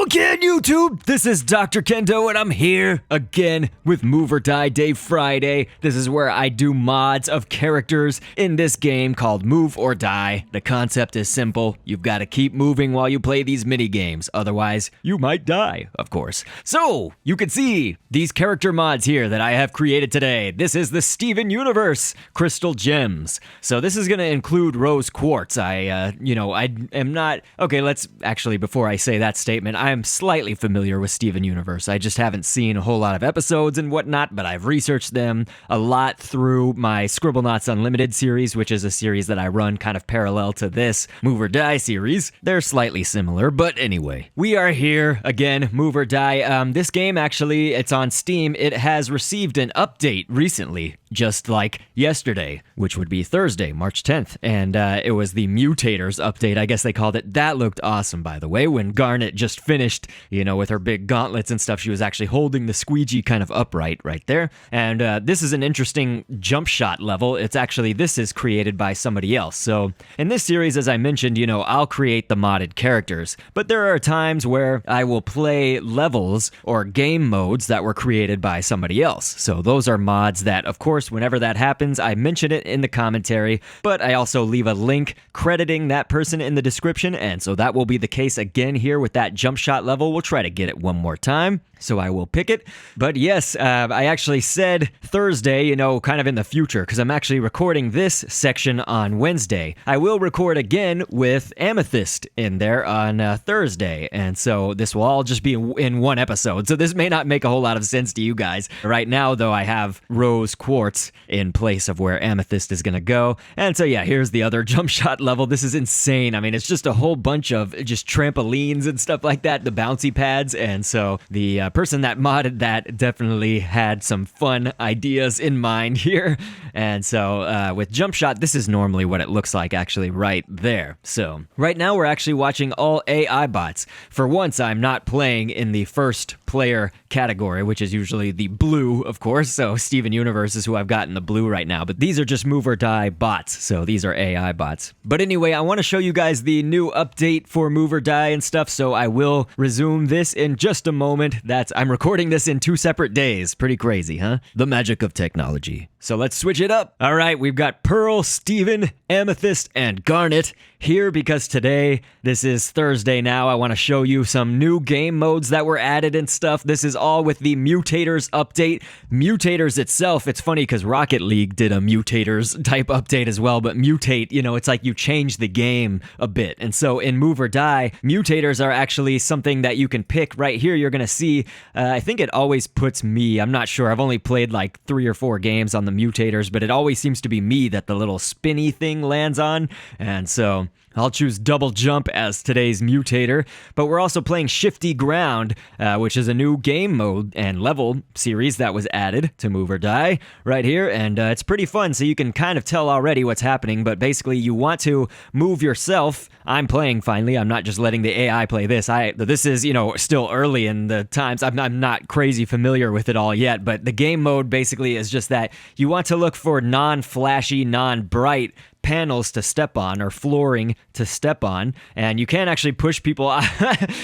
again, YouTube! This is Dr. Kendo, and I'm here again with Move or Die Day Friday. This is where I do mods of characters in this game called Move or Die. The concept is simple. You've got to keep moving while you play these mini games. Otherwise, you might die, of course. So, you can see these character mods here that I have created today. This is the Steven Universe Crystal Gems. So this is going to include Rose Quartz. I am not... Okay, let's actually, before I say that statement, I am slightly familiar with Steven Universe. I just haven't seen a whole lot of episodes and whatnot, but I've researched them a lot through my Scribblenauts Unlimited series, which is a series that I run kind of parallel to this Move or Die series. They're slightly similar, but anyway. We are here again, Move or Die. This game, actually, it's on Steam. It has received an update recently, just like yesterday, which would be Thursday, March 10th. And it was the Mutators update, I guess they called it. That looked awesome, by the way. When Garnet just finished, with her big gauntlets and stuff, she was actually holding the squeegee kind of upright right there. And this is an interesting jump shot level. This is created by somebody else. So in this series, as I mentioned, I'll create the modded characters. But there are times where I will play levels or game modes that were created by somebody else. So those are mods that, of course, whenever that happens, I mention it in the commentary, but I also leave a link crediting that person in the description, and so that will be the case again here with that jump shot level. We'll try to get it one more time, so I will pick it. But yes, I actually said Thursday, kind of in the future, because I'm actually recording this section on Wednesday. I will record again with Amethyst in there on Thursday, and so this will all just be in one episode, so this may not make a whole lot of sense to you guys. Right now, though, I have Rose Quartz in place of where Amethyst is going to go, and so yeah, here's the other jump shot level. This is insane. I mean, it's just a whole bunch of just trampolines and stuff like that, the bouncy pads, and so the person that modded that definitely had some fun ideas in mind here. And so with jump shot, this is normally what it looks like actually right there. So right now we're actually watching all AI bots. For once, I'm not playing in the first player category, which is usually the blue, of course. So Steven Universe is who I've got in the blue right now, but these are just Move or Die bots. So these are AI bots. But anyway, I want to show you guys the new update for Move or Die and stuff. So I will resume this in just a moment. I'm recording this in 2 separate days. Pretty crazy, huh? The magic of technology. So let's switch it up. All right, we've got Pearl, Steven, Amethyst, and Garnet here because today, this is Thursday now. I want to show you some new game modes that were added and stuff. This is all with the Mutators update. Mutators itself, it's funny because Rocket League did a Mutators type update as well, but Mutate, it's like you change the game a bit. And so in Move or Die, Mutators are actually something that you can pick right here. You're going to see, I think it always puts me, I'm not sure. I've only played like 3 or 4 games on the Mutators, but it always seems to be me that the little spinny thing lands on. And so I'll choose Double Jump as today's Mutator, but we're also playing Shifty Ground, which is a new game mode and level series that was added to Move or Die right here, and it's pretty fun, so you can kind of tell already what's happening, but basically you want to move yourself. I'm playing finally. I'm not just letting the AI play this. This is, still early in the times. I'm not crazy familiar with it all yet, but the game mode basically is just that you want to look for non-flashy, non-bright panels to step on or flooring to step on, and you can actually push people off.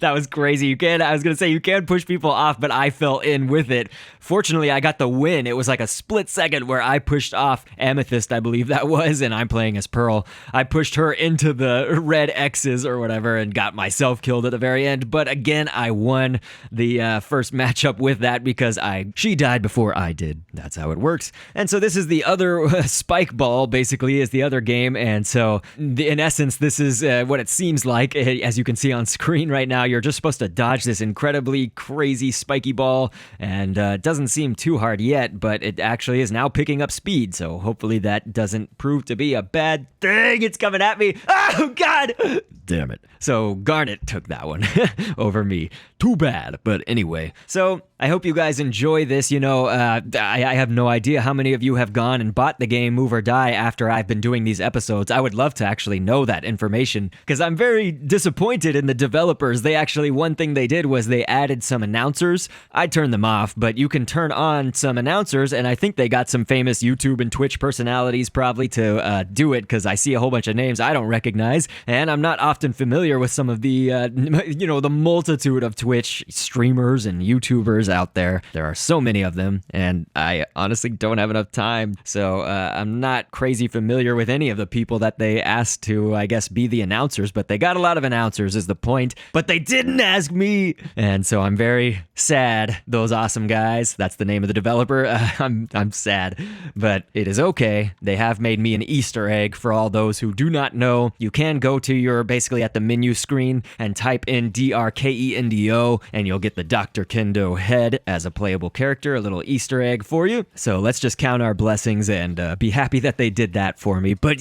That was crazy. I was gonna say you can push people off, but I fell in with it. Fortunately, I got the win. It was like a split second where I pushed off Amethyst, I believe that was, and I'm playing as Pearl. I pushed her into the red X's or whatever and got myself killed at the very end, but again, I won the first matchup with that because she died before I did. That's how it works. And so this is the other spike ball, basically, is the other game, and so in essence this is what it seems like. As you can see on screen right now, you're just supposed to dodge this incredibly crazy spiky ball, and it doesn't seem too hard yet, but it actually is now picking up speed, so hopefully that doesn't prove to be a bad thing. It's coming at me. Oh god, damn it. So Garnet took that one over me. Too bad. But anyway, so I hope you guys enjoy this. I have no idea how many of you have gone and bought the game Move or Die after I've been doing these these episodes. I would love to actually know that information because I'm very disappointed in the developers. One thing they did was they added some announcers. I turned them off, but you can turn on some announcers, and I think they got some famous YouTube and Twitch personalities probably to do it because I see a whole bunch of names I don't recognize, and I'm not often familiar with some of the, the multitude of Twitch streamers and YouTubers out there. There are so many of them, and I honestly don't have enough time, so I'm not crazy familiar with any of the people that they asked to, I guess, be the announcers, but they got a lot of announcers is the point, but they didn't ask me, and so I'm very sad. Those awesome guys, that's the name of the developer. I'm sad, but it is okay. They have made me an Easter egg for all those who do not know. You can go to basically at the menu screen and type in DrKendo, and you'll get the Dr. Kendo head as a playable character, a little Easter egg for you. So let's just count our blessings and be happy that they did that for me. But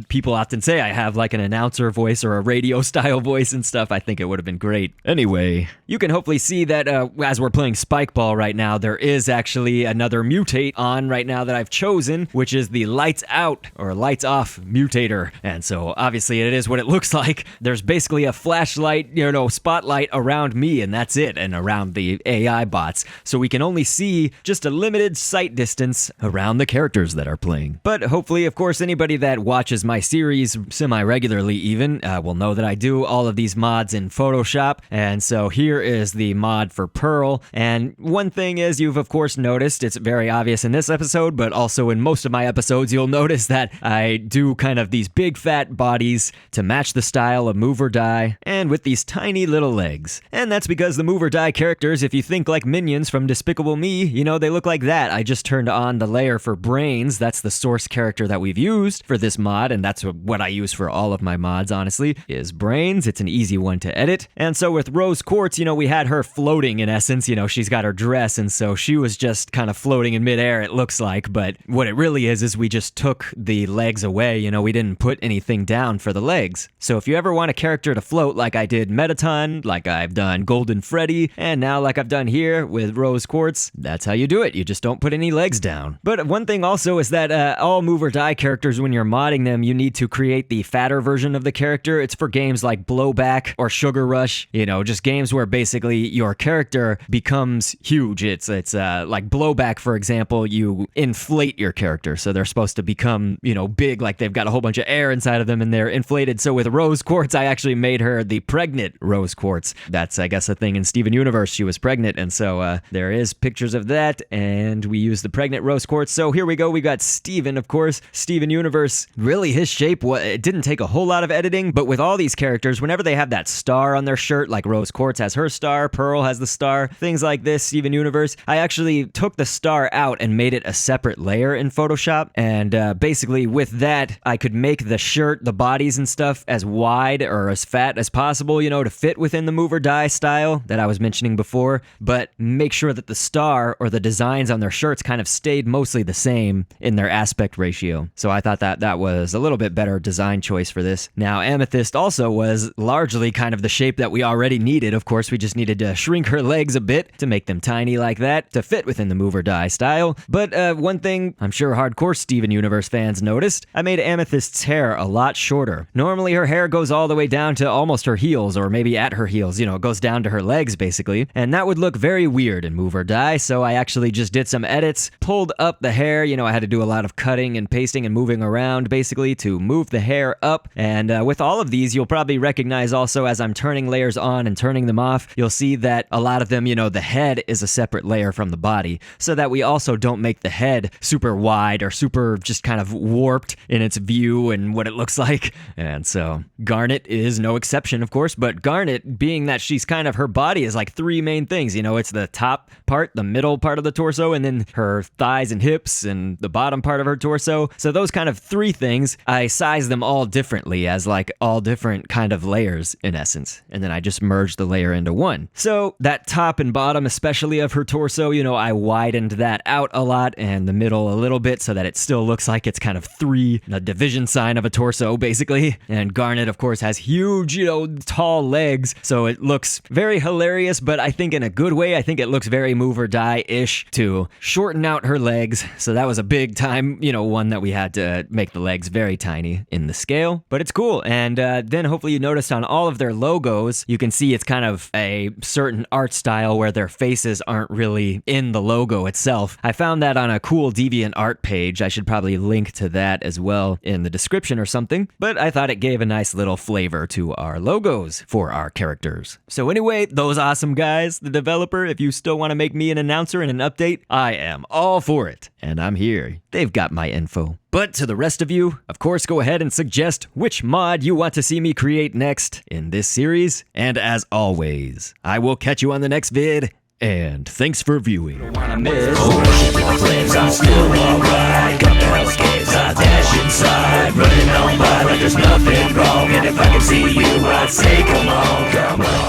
people often say I have like an announcer voice or a radio style voice and stuff. I think it would have been great. Anyway, you can hopefully see that as we're playing Spikeball right now, there is actually another mutate on right now that I've chosen, which is the lights out or lights off mutator. And so obviously it is what it looks like. There's basically a flashlight, spotlight around me, and that's it, and around the AI bots. So we can only see just a limited sight distance around the characters that are playing. But hopefully, of course, anybody that watches my series semi-regularly even will know that I do all of these mods in Photoshop. And so here is the mod for Pearl. And one thing is, you've of course noticed, it's very obvious in this episode, but also in most of my episodes, you'll notice that I do kind of these big fat bodies to match the style of Move or Die, and with these tiny little legs. And that's because the Move or Die characters, if you think like minions from Despicable Me, they look like that. I just turned on the layer for Brains. That's the source character that we've used for this mod, and that's what I use for all of my mods, honestly, is Brains. It's an easy one to edit. And so with Rose Quartz, we had her floating in essence. She's got her dress, and so she was just kind of floating in midair, it looks like. But what it really is we just took the legs away. We didn't put anything down for the legs. So if you ever want a character to float like I did Metaton, like I've done Golden Freddy, and now like I've done here with Rose Quartz, that's how you do it. You just don't put any legs down. But one thing also is that all Move or Die characters, when you're modding them, you need to create the fatter version of the character. It's for games like Blowback or Sugar Rush, just games where basically your character becomes huge. It's like Blowback, for example, you inflate your character. So they're supposed to become, big, like they've got a whole bunch of air inside of them and they're inflated. So with Rose Quartz, I actually made her the pregnant Rose Quartz. That's, I guess, a thing in Steven Universe. She was pregnant. And so there is pictures of that. And we use the pregnant Rose Quartz. So here we go. We got Steven, of course. Steven Universe, really his shape, it didn't take a whole lot of editing. But with all these characters, whenever they have that star on their shirt, like Rose Quartz has her star, Pearl has the star, things like this, Steven Universe, I actually took the star out and made it a separate layer in Photoshop. And basically with that, I could make the shirt, the bodies and stuff as wide or as fat as possible, to fit within the Move or Die style that I was mentioning before, but make sure that the star or the designs on their shirts kind of stayed mostly the same in their aspect ratio. So I thought that was a little bit better design choice for this. Now, Amethyst also was largely kind of the shape that we already needed. Of course, we just needed to shrink her legs a bit to make them tiny like that to fit within the Move or Die style. But one thing I'm sure hardcore Steven Universe fans noticed, I made Amethyst's hair a lot shorter. Normally her hair goes all the way down to almost her heels, or maybe at her heels, it goes down to her legs basically, and that would look very weird in Move or Die. So I actually just did some edits, pulled up the hair. I had to do a lot of cutting and pasting and moving around basically to move the hair up. And with all of these, you'll probably recognize also as I'm turning layers on and turning them off, you'll see that a lot of them, the head is a separate layer from the body, so that we also don't make the head super wide or super just kind of warped in its view and what it looks like. And so Garnet is no exception, of course, but Garnet, being that she's kind of, her body is like three main things, it's the top part, the middle part of the torso, and then her thighs and hips and the bottom part of her torso. So those kind of three things, I size them all differently as like all different kind of layers in essence. And then I just merged the layer into one. So that top and bottom, especially of her torso, I widened that out a lot, and the middle a little bit, so that it still looks like it's kind of a division sign of a torso basically. And Garnet, of course, has huge, tall legs, so it looks very hilarious, but I think in a good way. I think it looks very Move or Die-ish to shorten out her legs. So that was a big time, one that we had to to make the legs very tiny in the scale, but it's cool. And then hopefully you noticed on all of their logos, you can see it's kind of a certain art style where their faces aren't really in the logo itself. I found that on a cool DeviantArt page. I should probably link to that as well in the description or something, but I thought it gave a nice little flavor to our logos for our characters. So anyway, those awesome guys, the developer, if you still want to make me an announcer and an update, I am all for it. And I'm here. They've got my info. But to the rest of you, of course, go ahead and suggest which mod you want to see me create next in this series. And as always, I will catch you on the next vid. And thanks for viewing. Flames, I'm still alright. Got the hell skates, I dash inside. Running on by like there's nothing wrong. And if I could see you, I'd say come on, come on.